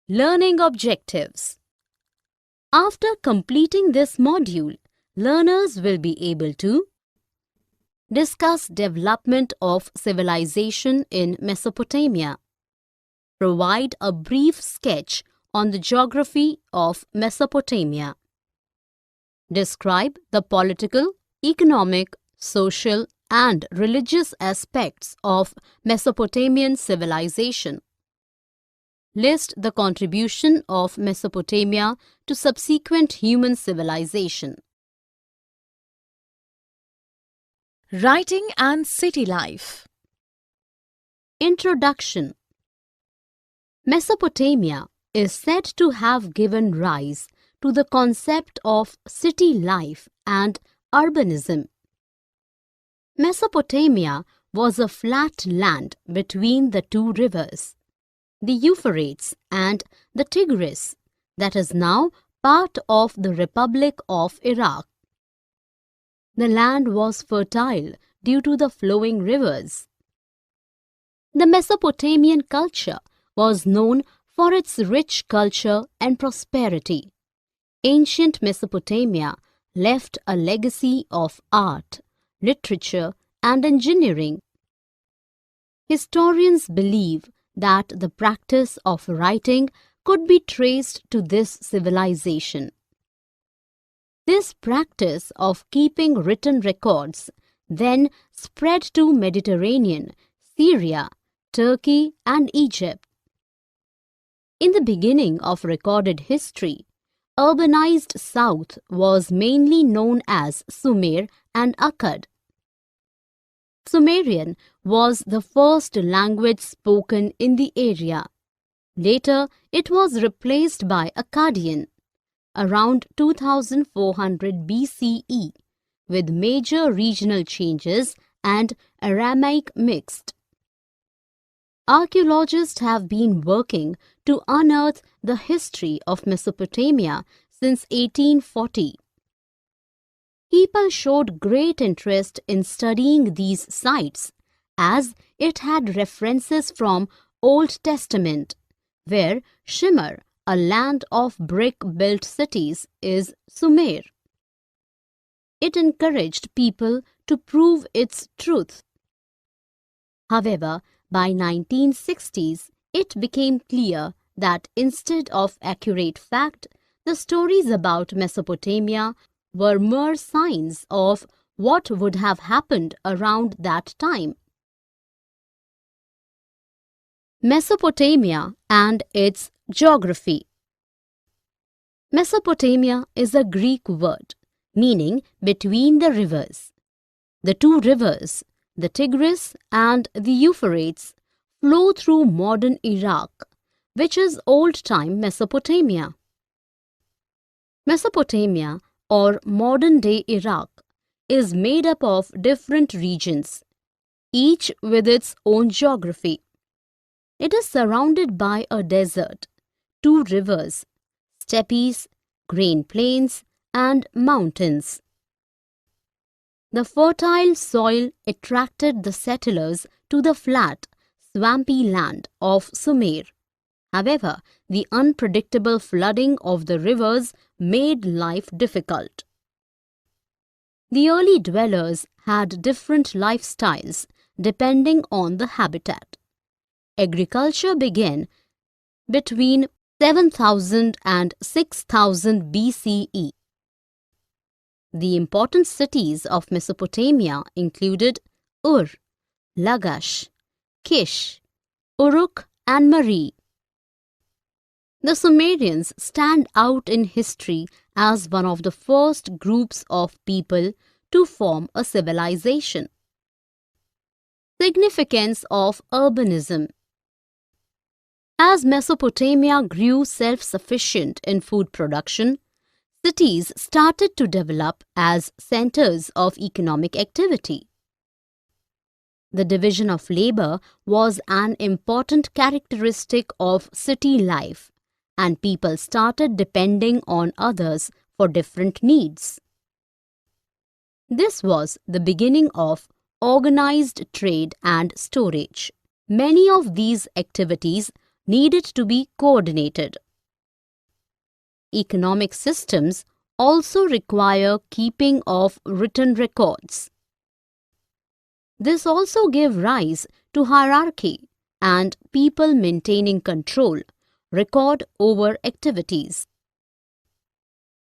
Learning objectives. After completing this module, learners will be able to discuss development of civilization in Mesopotamia, provide a brief sketch on the geography of Mesopotamia, describe the political, economic, social, and religious aspects of Mesopotamian civilization, list the contribution of Mesopotamia to subsequent human civilization. Writing and City Life. Introduction. Mesopotamia is said to have given rise to the concept of city life and urbanism. Mesopotamia was a flat land between the two rivers, the Euphrates and the Tigris, that is now part of the Republic of Iraq. The land was fertile due to the flowing rivers. The Mesopotamian culture was known for its rich culture and prosperity. Ancient Mesopotamia left a legacy of art, literature, and engineering. Historians believe that the practice of writing could be traced to this civilization. This practice of keeping written records then spread to Mediterranean, Syria, Turkey, and Egypt. In the beginning of recorded history, urbanized South was mainly known as Sumer and Akkad. Sumerian was the first language spoken in the area. Later, it was replaced by Akkadian around 2400 BCE, with major regional changes and Aramaic mixed. Archaeologists have been working to unearth the history of Mesopotamia since 1840. People showed great interest in studying these sites as it had references from Old Testament, where Shimmer, a land of brick-built cities, is Sumer. It encouraged people to prove its truth. However, by 1960s, it became clear that instead of accurate fact, the stories about Mesopotamia were mere signs of what would have happened around that time. Mesopotamia and its geography. Mesopotamia is a Greek word meaning between the rivers. The two rivers, the Tigris and the Euphrates, flow through modern Iraq, which is old-time Mesopotamia. Mesopotamia, or modern-day Iraq, is made up of different regions, each with its own geography. It is surrounded by a desert, two rivers, steppes, grain plains, and mountains. The fertile soil attracted the settlers to the flat, swampy land of Sumer. However, the unpredictable flooding of the rivers made life difficult. The early dwellers had different lifestyles depending on the habitat. Agriculture began between 7000 and 6000 BCE. The important cities of Mesopotamia included Ur, Lagash, Kish, Uruk, and Mari. The Sumerians stand out in history as one of the first groups of people to form a civilization. Significance of urbanism. As Mesopotamia grew self-sufficient in food production, cities started to develop as centers of economic activity. The division of labor was an important characteristic of city life, and people started depending on others for different needs. This was the beginning of organized trade and storage. Many of these activities needed to be coordinated. Economic systems also require keeping of written records. This also gave rise to hierarchy and people maintaining control, record over activities.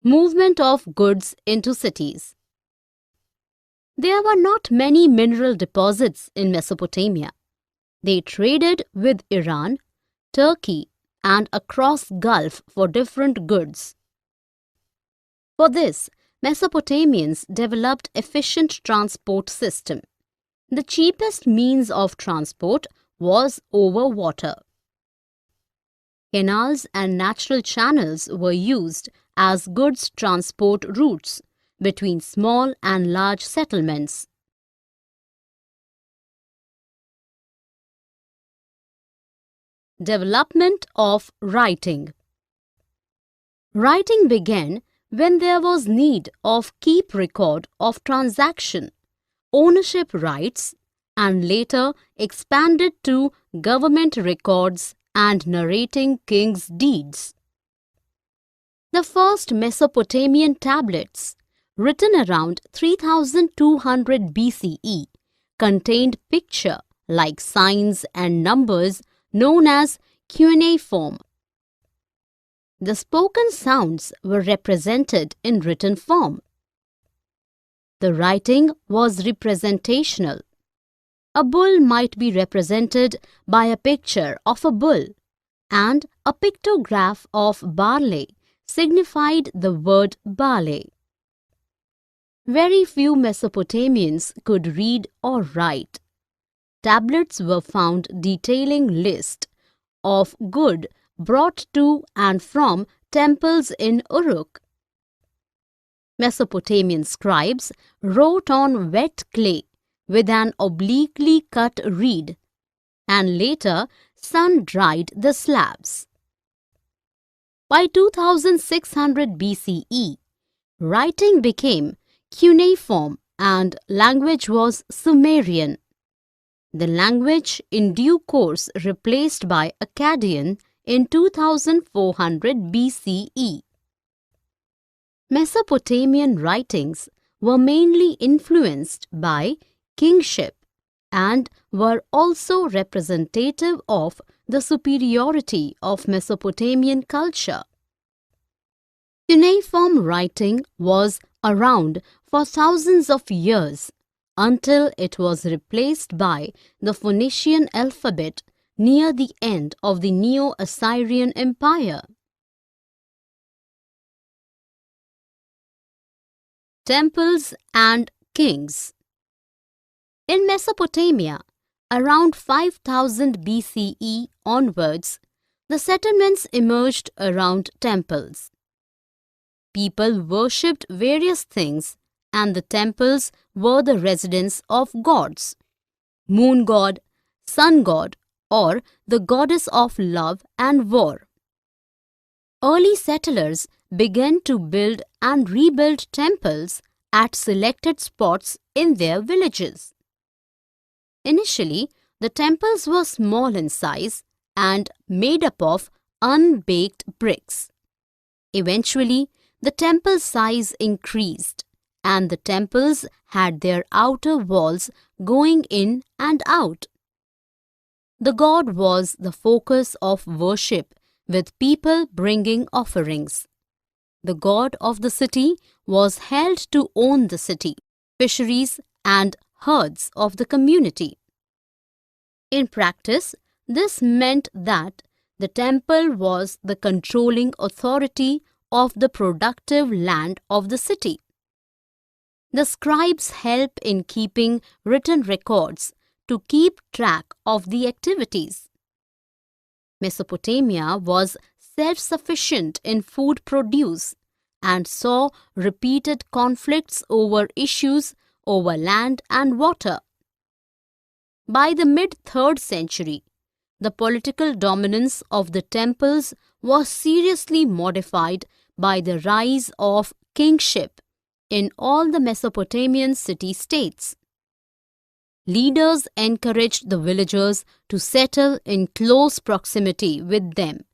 Movement of goods into cities. There were not many mineral deposits in Mesopotamia. They traded with Iran, Turkey, and across Gulf for different goods. For this, Mesopotamians developed efficient transport system. The cheapest means of transport was over water. Canals and natural channels were used as goods transport routes between small and large settlements. Development of writing. Writing began when there was need of keep record of transaction, ownership rights, and later expanded to government records and narrating king's deeds. The first Mesopotamian tablets, written around 3200 BCE, contained picture-like signs and numbers known as cuneiform. The spoken sounds were represented in written form. The writing was representational. A bull might be represented by a picture of a bull, and a pictograph of barley signified the word barley. Very few Mesopotamians could read or write. Tablets were found detailing list of good brought to and from temples in Uruk. Mesopotamian scribes wrote on wet clay with an obliquely cut reed, and later sun-dried the slabs. By 2600 BCE, writing became cuneiform and language was Sumerian. The language in due course replaced by Akkadian in 2400 BCE. Mesopotamian writings were mainly influenced by kingship and were also representative of the superiority of Mesopotamian culture. Cuneiform writing was around for thousands of years until it was replaced by the Phoenician alphabet near the end of the Neo-Assyrian Empire. Temples and kings. In Mesopotamia, around 5000 BCE onwards, the settlements emerged around temples. People worshipped various things, and the temples were the residence of gods: moon god, sun god, or the goddess of love and war. Early settlers began to build and rebuild temples at selected spots in their villages. Initially, the temples were small in size and made up of unbaked bricks. Eventually, the temple size increased, and the temples had their outer walls going in and out. The god was the focus of worship, with people bringing offerings. The god of the city was held to own the city, fisheries, and herds of the community. In practice, this meant that the temple was the controlling authority of the productive land of the city. The scribes help in keeping written records to keep track of the activities. Mesopotamia was self-sufficient in food produce and saw repeated conflicts over issues over land and water. By the mid-3rd century, the political dominance of the temples was seriously modified by the rise of kingship in all the Mesopotamian city-states. Leaders encouraged the villagers to settle in close proximity with them,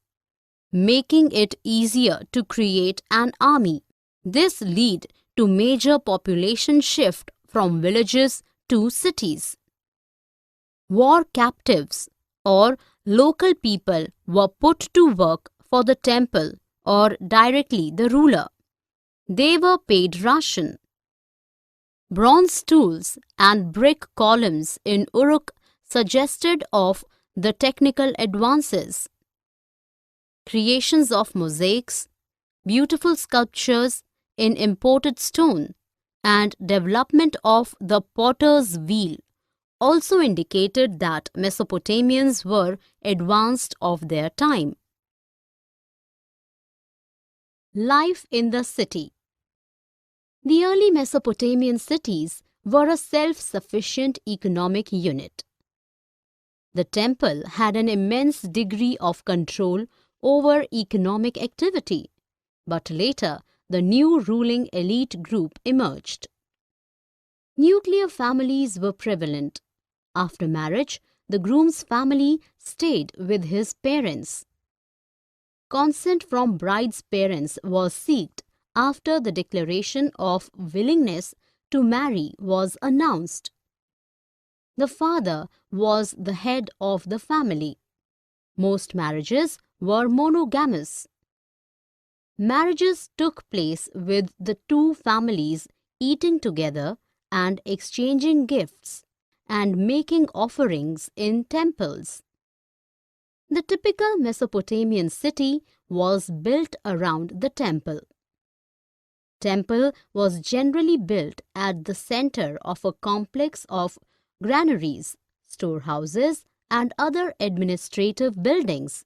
making it easier to create an army. This led to major population shift from villages to cities. War captives or local people were put to work for the temple or directly the ruler. They were paid ration. Bronze tools and brick columns in Uruk suggested of the technical advances. Creations of mosaics, beautiful sculptures in imported stone, and development of the potter's wheel also indicated that Mesopotamians were advanced of their time. Life in the city. The early Mesopotamian cities were a self-sufficient economic unit. The temple had an immense degree of control over economic activity, but later the new ruling elite group emerged. Nuclear families were prevalent. After marriage, the groom's family stayed with his parents. Consent from bride's parents was sought after the declaration of willingness to marry was announced. The father was the head of the family. Most marriages were monogamous. Marriages took place with the two families eating together and exchanging gifts and making offerings in temples. The typical Mesopotamian city was built around the temple. Temple was generally built at the center of a complex of granaries, storehouses, and other administrative buildings.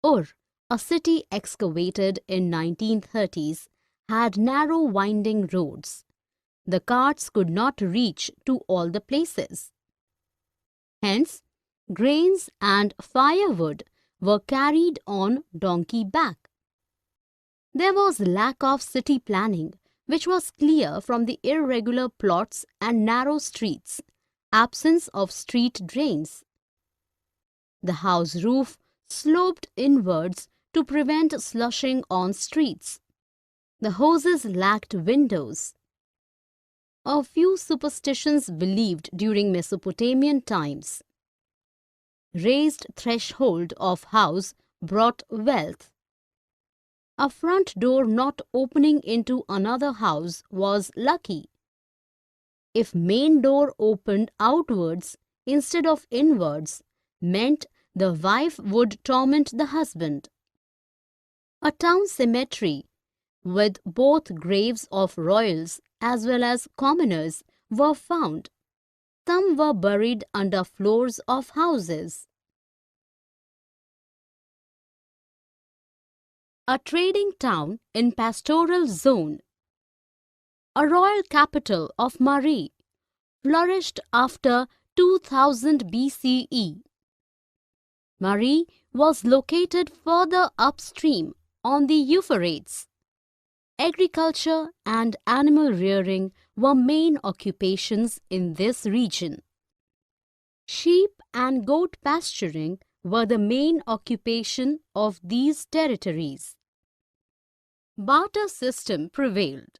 Ur, a city excavated in 1930s, had narrow winding roads. The carts could not reach to all the places. Hence, grains and firewood were carried on donkey back. There was lack of city planning, which was clear from the irregular plots and narrow streets, absence of street drains. The house roof sloped inwards to prevent slushing on streets. The houses lacked windows. A few superstitions believed during Mesopotamian times. Raised threshold of house brought wealth. A front door not opening into another house was lucky. If main door opened outwards instead of inwards, meant the wife would torment the husband. A town cemetery with both graves of royals as well as commoners were found. Some were buried under floors of houses. A trading town in pastoral zone. A royal capital of Mari flourished after 2000 BCE. Mari was located further upstream on the Euphrates. Agriculture and animal rearing were main occupations in this region. Sheep and goat pasturing were the main occupation of these territories. Barter system prevailed.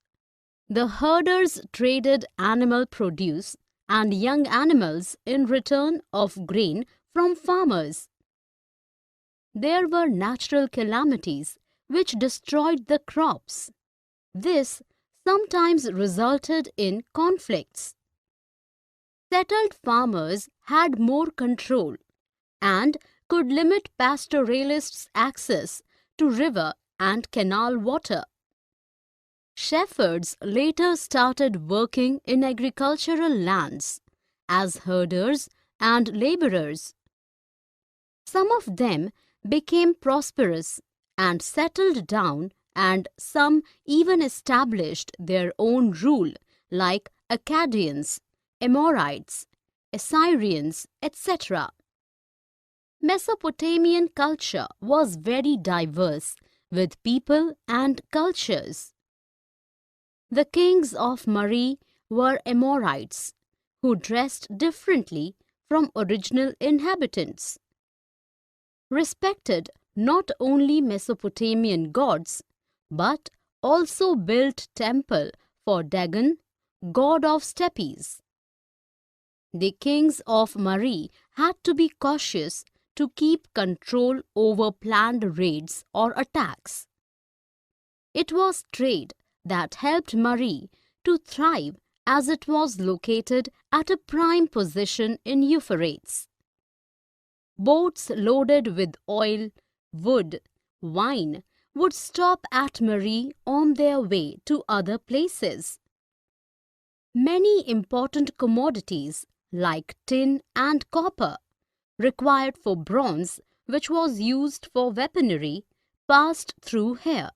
The herders traded animal produce and young animals in return of grain from farmers. There were natural calamities which destroyed the crops. This sometimes resulted in conflicts. Settled farmers had more control and could limit pastoralists' access to river and canal water. Shepherds later started working in agricultural lands as herders and laborers. Some of them became prosperous and settled down, and some even established their own rule, like Akkadians, Amorites, Assyrians, etc. Mesopotamian culture was very diverse with people and cultures. The kings of Mari were Amorites, who dressed differently from original inhabitants. Respected not only Mesopotamian gods but also built temple for Dagon, god of steppes. The kings of Mari had to be cautious to keep control over planned raids or attacks. It was trade that helped Mari to thrive as it was located at a prime position in Euphrates. Boats loaded with oil, wood, wine would stop at Mari on their way to other places. Many important commodities like tin and copper, required for bronze, which was used for weaponry, passed through here.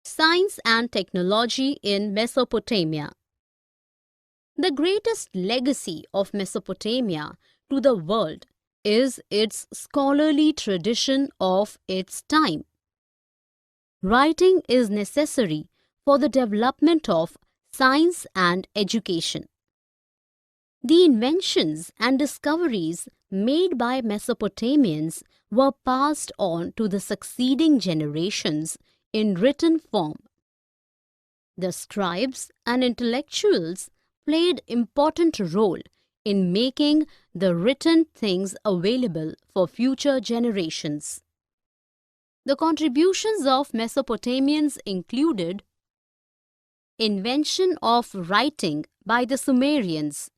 Science and technology in Mesopotamia. The greatest legacy of Mesopotamia to the world is its scholarly tradition of its time. Writing is necessary for the development of science and education. The inventions and discoveries made by Mesopotamians were passed on to the succeeding generations in written form. The scribes and intellectuals played important role in making the written things available for future generations. The contributions of Mesopotamians included invention of writing by the Sumerians.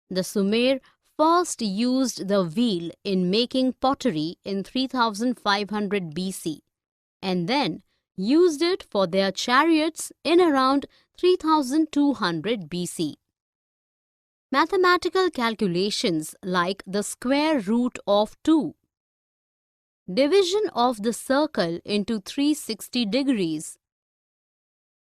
The Sumer first used the wheel in making pottery in 3500 BC and then used it for their chariots in around 3200 BC. Mathematical calculations like the square root of 2, division of the circle into 360 degrees,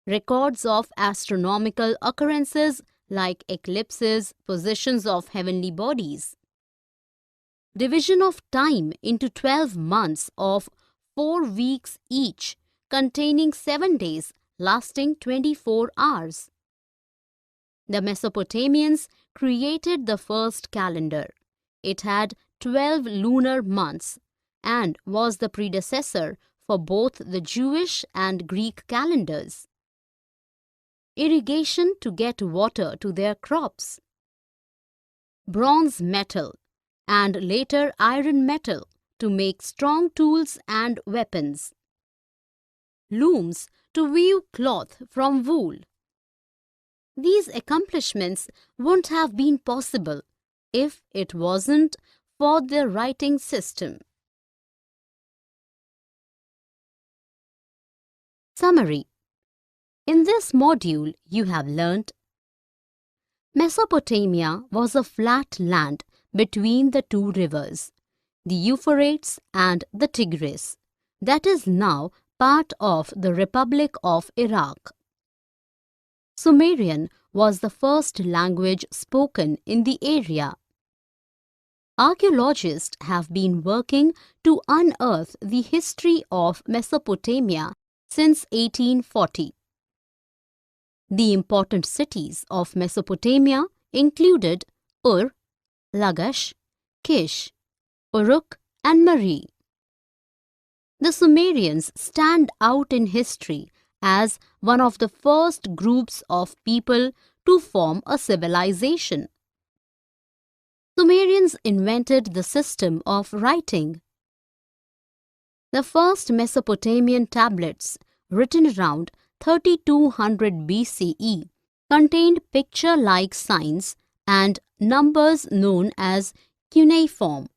records of astronomical occurrences like eclipses, positions of heavenly bodies, division of time into 12 months of 4 weeks each, containing 7 days lasting 24 hours. The Mesopotamians created the first calendar. It had 12 lunar months and was the predecessor for both the Jewish and Greek calendars. Irrigation to get water to their crops. Bronze metal and later iron metal to make strong tools and weapons. Looms to weave cloth from wool. These accomplishments wouldn't have been possible if it wasn't for the writing system. Summary. In this module, you have learnt Mesopotamia was a flat land between the two rivers, the Euphrates and the Tigris, that is now part of the Republic of Iraq. Sumerian was the first language spoken in the area. Archaeologists have been working to unearth the history of Mesopotamia since 1840. The important cities of Mesopotamia included Ur, Lagash, Kish, Uruk and Mari. The Sumerians stand out in history as one of the first groups of people to form a civilization. Sumerians invented the system of writing. The first Mesopotamian tablets, written around 3200 BCE, contained picture-like signs and numbers known as cuneiform.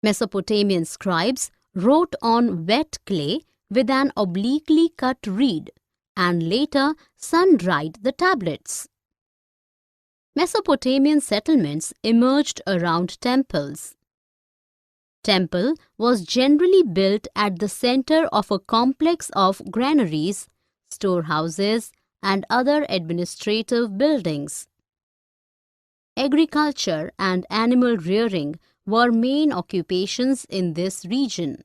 Mesopotamian scribes wrote on wet clay with an obliquely cut reed and later sun-dried the tablets. Mesopotamian settlements emerged around temples. Temple was generally built at the center of a complex of granaries, storehouses, and other administrative buildings. Agriculture and animal rearing were main occupations in this region.